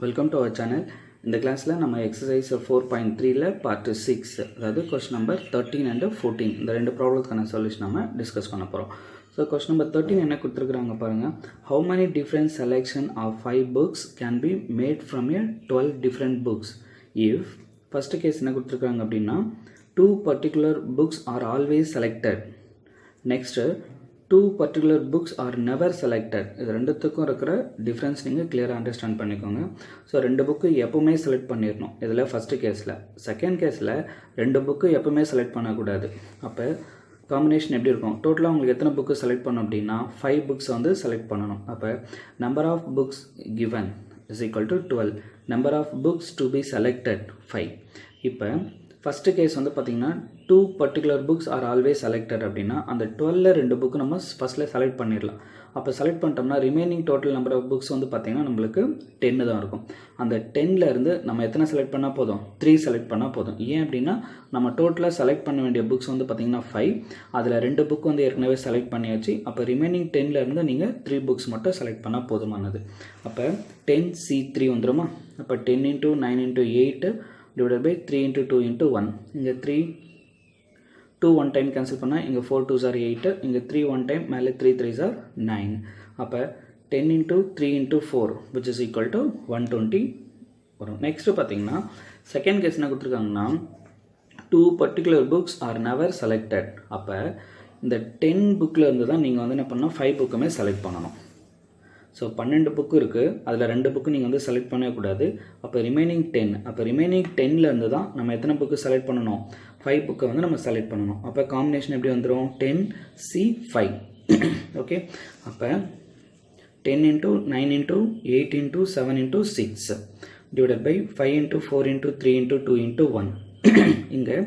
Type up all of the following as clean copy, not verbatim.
Welcome to our channel. In the class la நம்ம exercise 4.3 ல part 6 அதாவது question number 13 and 14 இந்த ரெண்டு ப்ராப்ளத்துக்கான சொல்யூஷன் நம்ம டிஸ்கஸ் பண்ண போறோம். So question number 13 என்ன கொடுத்திருக்காங்க பாருங்க. How many different selection of 5 books can be made from a 12 different books if first case என்ன கொடுத்திருக்காங்க அப்படினா two particular books are always selected. Next two particular books are never selected. இது ரெண்டுத்துக்கும் இருக்கிற difference நீங்கள் கிளியராக அண்டர்ஸ்டாண்ட் பண்ணிக்கோங்க. So ரெண்டு புக்கு எப்பவுமே செலக்ட் பண்ணிடணும் இதில் ஃபஸ்ட்டு கேஸில். செகண்ட் கேஸில் ரெண்டு புக்கு எப்பவுமே செலக்ட் பண்ணக்கூடாது. அப்போ காம்பினேஷன் எப்படி இருக்கும்? டோட்டலாக உங்களுக்கு எத்தனை புக்கு செலக்ட் பண்ணணும் அப்படின்னா 5 புக்ஸ் வந்து செலக்ட் பண்ணணும். அப்போ number of books given is equal to 12. Number of books to be selected 5. இப்போ ஃபஸ்ட்டு கேஸ் வந்து பார்த்திங்கன்னா 2 particular books are always selected அப்படின்னா அந்த 12ல் ரெண்டு புக்கு நம்ம ஃபஸ்ட்டில் செலக்ட் பண்ணிடலாம். அப்போ செலக்ட் பண்ணிட்டோம்னா remaining total number of books வந்து பார்த்திங்கன்னா நம்மளுக்கு 10 தான் இருக்கும். அந்த 10லேருந்து நம்ம எத்தனை செலக்ட் பண்ணால் போதும்? 3 செலக்ட் பண்ணால் போதும். ஏன் அப்படின்னா நம்ம டோட்டலாக செலக்ட் பண்ண வேண்டிய புக்ஸ் வந்து பார்த்திங்கன்னா 5, அதில் 2 புக் வந்து ஏற்கனவே செலக்ட் பண்ணியாச்சு. அப்போ ரிமைனிங் 10லேருந்து நீங்கள் 3 புக்ஸ் மட்டும் செலக்ட் பண்ணால் போதுமானது. அப்போ 10C3 வந்துடுமா? அப்போ 10 × 9 × 8 divided by 3 × 2 × 1. இங்கே 3 2 1 டைம் கேன்சல் பண்ணால் இங்கே 4 2s are 8, இங்கே 3 1 டைம் மேலே 3 3s are 9. அப்போ 10 × 3 × 4 which is equal to 120 வரும். நெக்ஸ்ட்டு பார்த்தீங்கன்னா செகண்ட் கேஸ் என்ன கொடுத்துருக்காங்கன்னா 2 particular books are never selected. அப்போ இந்த 10 புக்கில் இருந்து தான் நீங்கள் வந்து என்ன பண்ணால் 5 புக்குமே செலக்ட் பண்ணணும். ஸோ 12 புக்கு இருக்குது, அதில் 2 புக்கு நீங்கள் வந்து செலக்ட் பண்ணக்கூடாது. அப்போ ரிமைனிங் 10. அப்போ ரிமைனிங் 10லேருந்து தான் நம்ம எத்தனை புக்கு செலக்ட் பண்ணணும்? 5 புக்கை வந்து நம்ம செலக்ட் பண்ணணும். அப்போ காம்பினேஷன் எப்படி வந்துடும்? 10C5. ஓகே, அப்போ 10 × 9 × 8 × 7 × 6 டிவைடட் பை 5 × 4 × 3 × 2 × 1. இங்கே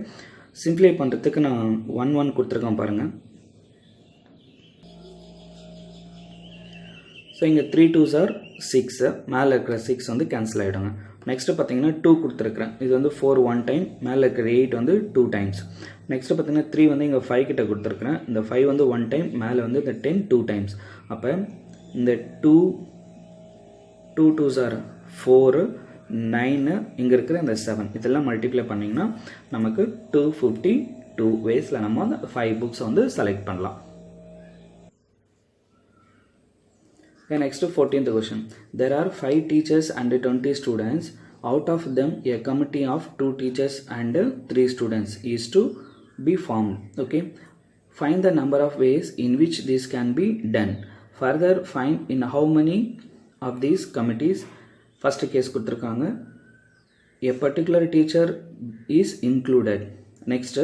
சிம்ப்ளை பண்ணுறதுக்கு நான் 1 1 கொடுத்துருக்கேன் பாருங்கள். ஸோ இங்கே 3 2s are 6, மேலே இருக்கிற 6 வந்து கேன்சல் ஆகிடுங்க. நெக்ஸ்ட்டு பார்த்தீங்கன்னா 2 கொடுத்துருக்குறேன். இது வந்து 4 1 டைம், மேலே இருக்கிற 8 வந்து 2 டைம்ஸ். நெக்ஸ்ட்டு பார்த்தீங்கன்னா 3 வந்து இங்கே 5 கிட்ட கொடுத்துருக்குறேன். இந்த 5 வந்து 1 டைம், மேலே வந்து இந்த 10 2 டைம்ஸ். அப்போ இந்த 2 2s are 4 9, இங்கே இருக்கிற இந்த 7 இதெல்லாம் மல்டிப்ளை பண்ணிங்கன்னா நமக்கு 252 வேஸில் நம்ம அந்த 5 புக்ஸை வந்து செலக்ட் பண்ணலாம். Next 14th question. There are 5 teachers and 20 students. Out of them, a committee of 2 teachers and 3 students is to be formed. Okay. Find the number of ways in which this can be done. Further, find in how many of these committees. First case கொடுத்திருக்காங்க. A particular teacher is included. Next,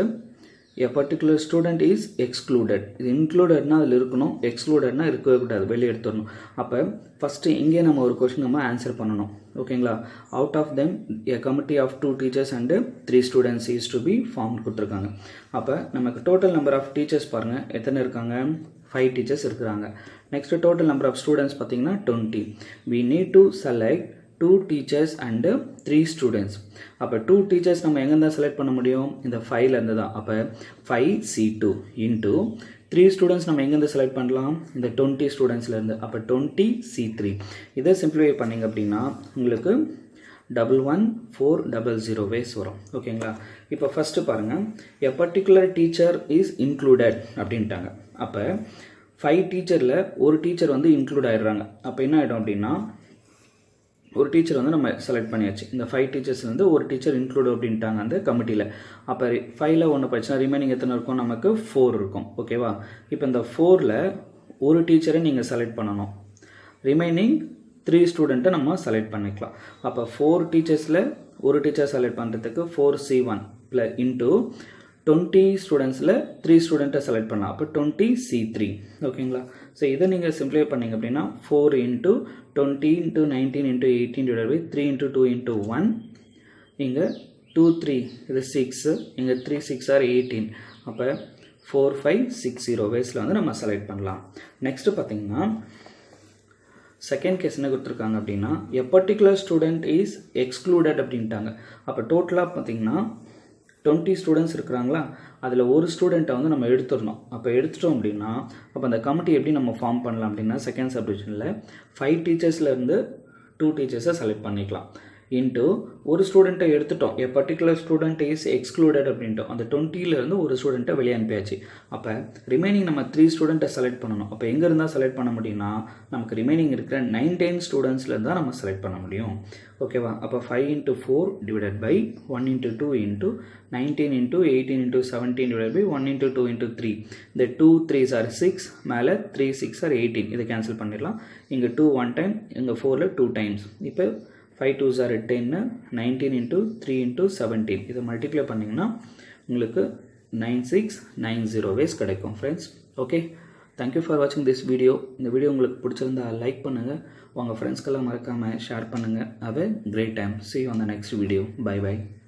a particular student is excluded. இது இன்க்ளூடட்னா அதில் இருக்கணும், எக்ஸ்க்ளூடட்னா இருக்கவே கூடாது, வெளியே எடுத்துடணும். அப்போ first இங்கே நம்ம ஒரு கொஸ்டின் நம்ம ஆன்சர் பண்ணணும். ஓகேங்களா? Out of them a committee of 2 teachers and 3 students is to be formed கொடுத்துருக்காங்க. அப்போ நமக்கு டோட்டல் நம்பர் ஆஃப் டீச்சர்ஸ் பாருங்கள் எத்தனை இருக்காங்க? 5 டீச்சர்ஸ் இருக்கிறாங்க. Next total number of students பார்த்தீங்கன்னா 20. we need to select 2 teachers and 3 students. அப்போ 2 teachers நம்ம எங்கேருந்தா செலக்ட் பண்ண முடியும்? இந்த 5லேருந்து தான். அப்போ 5C2 into 3 students நம்ம எங்கேருந்து செலக்ட் பண்ணலாம்? இந்த 20 ஸ்டூடெண்ட்ஸ்லேருந்து. அப்போ 20C3. இதை சிம்பிளிஃபை பண்ணிங்க அப்படின்னா உங்களுக்கு 11400 வேஸ் வரும். ஓகேங்களா? இப்போ ஃபஸ்ட்டு பாருங்கள், a particular teacher is included அப்படின்ட்டாங்க. அப்போ 5 டீச்சரில் ஒரு டீச்சர் வந்து இன்க்ளூட் ஆகிடுறாங்க. அப்போ என்ன ஆகிடும் அப்படின்னா ஒரு டீச்சர் வந்து நம்ம செலக்ட் பண்ணியாச்சு. இந்த 5 டீச்சர்ஸ்லேருந்து ஒரு டீச்சர் இன்க்ளூட் அப்படின்ட்டாங்க அந்த கமிட்டியில். அப்போ 5ல் ஒன்று போயிடுச்சுன்னா ரிமைனிங் எத்தனை இருக்கும்? நமக்கு 4 இருக்கும். ஓகேவா? இப்போ இந்த 4ல் ஒரு டீச்சரை நீங்கள் செலக்ட் பண்ணணும். ரிமைனிங் 3 ஸ்டூடெண்ட்டை நம்ம செலக்ட் பண்ணிக்கலாம். அப்போ 4 டீச்சர்ஸில் ஒரு டீச்சர் செலக்ட் பண்ணுறதுக்கு 4C1 + இன்ட்டு 20 ஸ்டூடெண்ட்ஸில் 3 ஸ்டூடெண்ட்டை செலக்ட் பண்ணலாம். அப்போ 20C3. ஓகேங்களா? ஸோ இதை நீங்கள் சிம்ப்ளிஃபை பண்ணிங்க அப்படின்னா 4 × 20 × 19 × 18 divided by 3 × 2 × 1. இங்கே 2 3 இது 6, இங்கே 3 6 are 18. அப்போ 4560 வேஸில் வந்து நம்ம செலக்ட் பண்ணலாம். நெக்ஸ்ட்டு பார்த்தீங்கன்னா செகண்ட் கேஸ் என்ன கொடுத்துருக்காங்க அப்படின்னா a particular student is excluded அப்படின்ட்டாங்க. அப்போ டோட்டலாக பார்த்தீங்கன்னா 20 ஸ்டூடெண்ட்ஸ் இருக்கிறாங்களா, அதில் ஒரு ஸ்டூடெண்ட்டை வந்து நம்ம எடுத்துடணும். அப்போ எடுத்துட்டோம் அப்படின்னா அப்போ அந்த கமிட்டி எப்படி நம்ம ஃபார்ம் பண்ணலாம் அப்படின்னா செகண்ட் சப்டிவிஷனில் 5 டீச்சர்ஸ்லேருந்து 2 டீச்சர்ஸை செலக்ட் பண்ணிக்கலாம். இன்ட்டு ஒரு ஸ்டூடெண்ட்டை எடுத்துட்டோம், a particular student is excluded அப்படின்ட்டோம். அந்த 20லேருந்து ஒரு ஸ்டூடெண்ட்டை வெளியே அனுப்பியாச்சு. அப்போ ரிமைனிங் நம்ம 3 ஸ்டூடெண்ட்டை செலக்ட் பண்ணணும். அப்போ எங்கே இருந்தால் செலக்ட் பண்ண முடியும்னா நமக்கு ரிமைனிங் இருக்கிற 19 ஸ்டூடெண்ட்ஸ்லேருந்து தான் நம்ம செலக்ட் பண்ண முடியும். ஓகேவா? அப்போ 5 × 4 டிவைடட் பை 1 × 2 × 19 × 18 × 17 டிவைடட் பை 1 × 2 × 3. இந்த 2 3s are 6, மேலே 3 6 are 18. இதை கேன்சல் பண்ணிடலாம். இங்கே 2 1 டைம், இங்கே 4ல் 2 டைம்ஸ். இப்போ 5 2s are 10, 19 × 3 × 17. இதை மல்டிப்ளை பண்ணிங்கன்னா உங்களுக்கு 9690 வேஸ் கிடைக்கும் ஃப்ரெண்ட்ஸ். ஓகே, தேங்க்யூ ஃபார் வாட்சிங் திஸ் வீடியோ. இந்த வீடியோ உங்களுக்கு பிடிச்சிருந்தா லைக் பண்ணுங்கள், உங்கள் ஃப்ரெண்ட்ஸ்க்கெல்லாம் மறக்காமல் ஷேர் பண்ணுங்கள். Have a great time. See you on the next video. Bye bye.